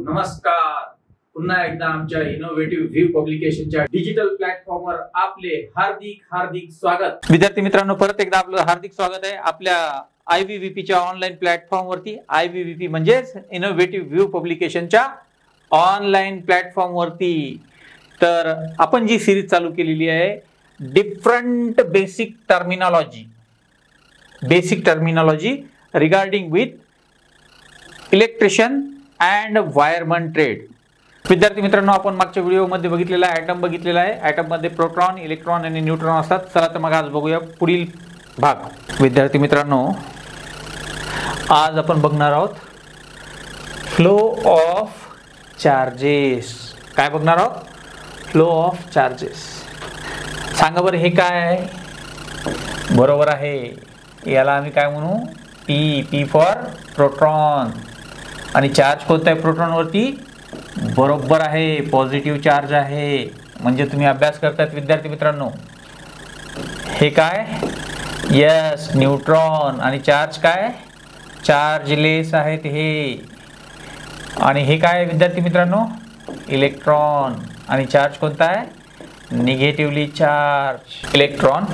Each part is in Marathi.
नमस्कार. पुन्हा एकदा आमच्या इनोव्हेटिव्ह व्ह्यू पब्लिकेशनच्या डिजिटल प्लॅटफॉर्मवर आपले हार्दिक स्वागत. विद्यार्थी मित्रांनो, परत एकदा आपलं हार्दिक स्वागत आहे आपल्या IVVP च्या ऑनलाईन प्लॅटफॉर्मवरती. IVVP म्हणजेच इनोव्हेटिव्ह व्ह्यू पब्लिकेशनच्या ऑनलाईन प्लॅटफॉर्मवरती. तर आपण जी सिरीज चालू केलेली आहे, different basic terminology regarding with electrician and wireman trade. विद्यार्थी मित्रांनो, आपण मागच्या व्हिडिओमध्ये बघितलेला ॲटम बघितलेला आहे. ॲटममध्ये प्रोटॉन, इलेक्ट्रॉन आणि न्यूट्रॉन असतात. चला तर मग आज बघूया पुढील भाग. विद्यार्थी मित्रांनो, आज आपण बघणार आहोत फ्लो ऑफ चार्जेस. काय बघणार आहोत? Flow of charges. सांगा बरं, हे काय आहे? बरोबर आहे, याला आम्ही काय म्हणू? P for proton. आणि चार्ज कोणता आहे प्रोटॉनवरती? बरोबर आहे, पॉझिटिव्ह चार्ज आहे. म्हणजे तुम्ही अभ्यास करतात विद्यार्थी मित्रांनो. हे काय? Yes, neutron. आणि चार्ज काय? चार्जलेस आहेत हे. आणि हे काय विद्यार्थी मित्रांनो? इलेक्ट्रॉन. आणि चार्ज कोणता आहे? Negatively charge. इलेक्ट्रॉन,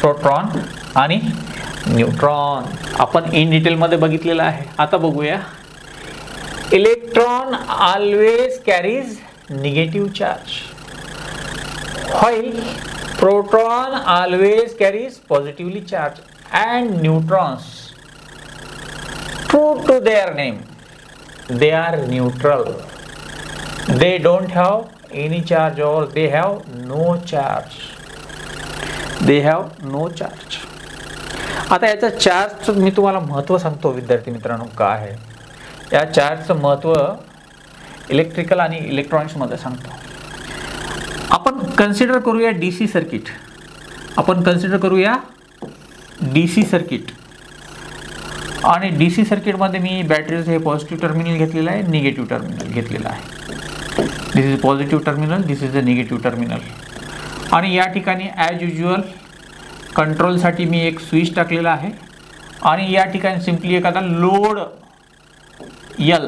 प्रोटॉन आणि न्यूट्रॉन आपण इन डिटेलमध्ये बघितलेलं आहे. आता बघूया. Electron always carries negative charge, while proton always carries positively charge, and neutrons, true to their name, they are neutral. They don't have any charge or they have no charge. They have no charge. आता याचा चार्जचं मी तुम्हाला महत्त्व सांगतो विद्यार्थी मित्रांनो. काय आहे या चार्जचं महत्त्व? इलेक्ट्रिकल आणि इलेक्ट्रॉनिक्समध्ये सांगतो. आपण कन्सिडर करूया DC सर्किट. DC circuit. आणि DC सर्किटमध्ये मी बॅटरीचं हे पॉझिटिव्ह टर्मिनल घेतलेलं आहे, निगेटिव्ह टर्मिनल घेतलेलं आहे. This is positive terminal, this is the negative terminal. आणि या ठिकाणी ॲज युज्युअल कंट्रोलसाठी मी एक स्विच टाकलेला आहे. आणि या ठिकाणी सिम्पली एखादा लोड L,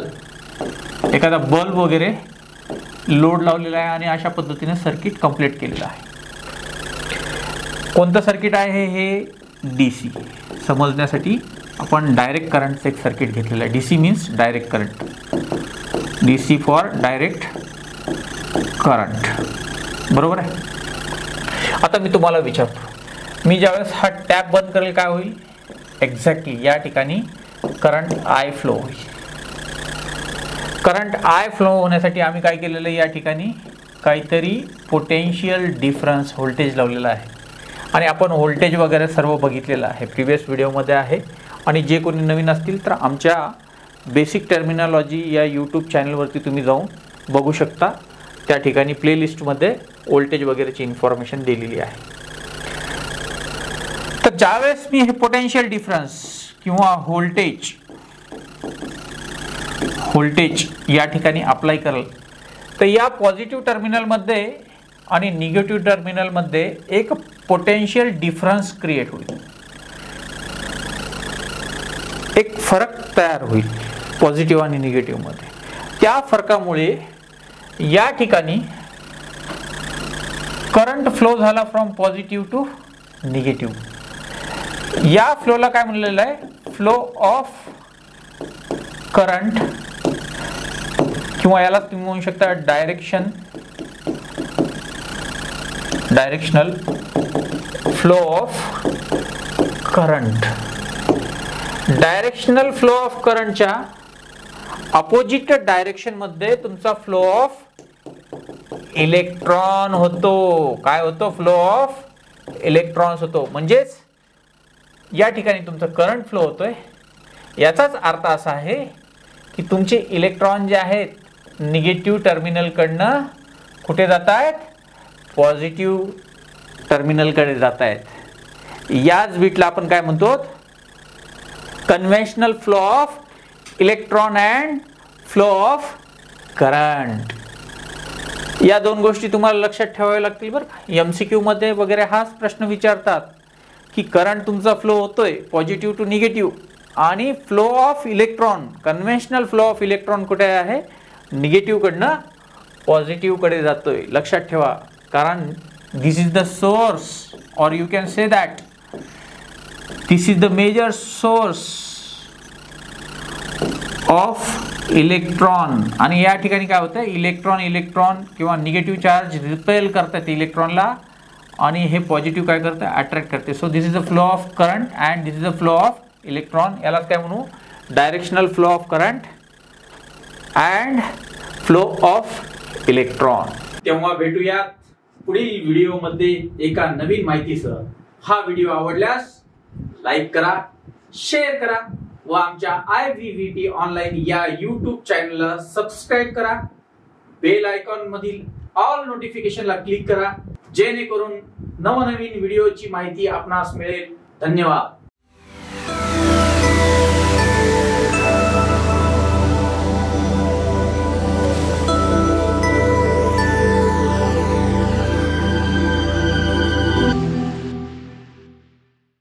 एखादा बल्ब वगैरे लोड लावलेला आहे आणि अशा पद्धतीने सर्किट कंप्लीट केलेलं आहे. कोणतं सर्किट आहे हे? DC. समजण्यासाठी आपण डायरेक्ट करंटचं एक सर्किट घेतलेलं आहे. DC means direct current. DC for direct current. बरोबर आहे. आता मी तुम्हाला विचारतो, मी ज्यावेळेस हा टॅप बंद करेल काय होईल? एक्झॅक्टली या ठिकाणी करंट I फ्लो होईल. करंट I फ्लो होण्यासाठी आम्ही काय केलेलं आहे? या ठिकाणी काहीतरी पोटेन्शियल डिफरन्स व्होल्टेज लावलेला आहे. आणि आपण व्होल्टेज वगैरे सर्व बघितलेलं आहे, प्रिव्हियस व्हिडिओमध्ये आहे. आणि जे कोणी नवीन असतील तर आमच्या बेसिक टर्मिनॉलॉजी या यूट्यूब चॅनलवरती तुम्ही जाऊन बघू शकता. त्या ठिकाणी प्लेलिस्टमध्ये व्होल्टेज वगैरेची इन्फॉर्मेशन दिलेली आहे. तर ज्यावेळेस मी हे पोटेन्शियल डिफरन्स किंवा व्होल्टेज या ठिकाणी अप्लाय करेल, तर या पॉझिटिव्ह टर्मिनलमध्ये आणि निगेटिव्ह टर्मिनलमध्ये एक पोटेन्शियल डिफरन्स क्रिएट होईल. एक फरक तयार होईल पॉझिटिव्ह आणि निगेटिव्हमध्ये. त्या फरकामुळे या ठिकाणी करंट फ्लो झाला फ्रॉम पॉझिटिव्ह टू निगेटिव्ह. या फ्लोला काय म्हणलेलं आहे? फ्लो ऑफ करंट, किंवा याला तुम्ही म्हणू शकता directional flow of current. Directional flow of करंटच्या अपोजिट डायरेक्शनमध्ये तुमचा फ्लो ऑफ इलेक्ट्रॉन होतो. काय होतो? फ्लो ऑफ इलेक्ट्रॉन्स होतो. म्हणजेच या ठिकाणी तुमचं करंट फ्लो होतोय. याचाच अर्थ असा आहे की तुमचे इलेक्ट्रॉन जे आहेत निगेटिव्ह टर्मिनलकडनं कुठे जात आहेत? पॉझिटिव्ह टर्मिनलकडे जात आहेत. याच बिटला आपण काय म्हणतो? Conventional flow of electron and flow of current. या दोन गोष्टी तुम्हाला लक्षात ठेवाव्या लागतील बरं का. MCQ मध्ये वगैरे हाच प्रश्न विचारतात की करंट तुमचा फ्लो होतोय पॉझिटिव्ह टू निगेटिव्ह, आणि flow of electron, conventional flow of electron कुठे आहे? निगेटिव्ह कडनं पॉझिटिव्ह कडे जातोय. लक्षात ठेवा, कारण this is the source or you can say that this is the major source of electron. आणि या ठिकाणी काय होतं, इलेक्ट्रॉन किंवा निगेटिव्ह चार्ज रिपेल करतात इलेक्ट्रॉनला आणि हे पॉझिटिव्ह काय करतं, अट्रॅक्ट करते. So this is the flow of current and this is the flow of electron. याला काय म्हणू, directional flow of current and flow of electron. तेव्हा भेटूयात पुढील व्हिडिओ मध्ये एका नवीन माहितीसह. हा व्हिडिओ आवडल्यास लाईक करा, शेअर करा व आमच्या IVVT ऑनलाईन या YouTube चॅनलला सबस्क्राईब करा. बेल आयकॉन मधील ऑल नोटिफिकेशनला क्लिक करा, जेणेकरून नवनवीन व्हिडिओची माहिती आपणास मिळेल. धन्यवाद.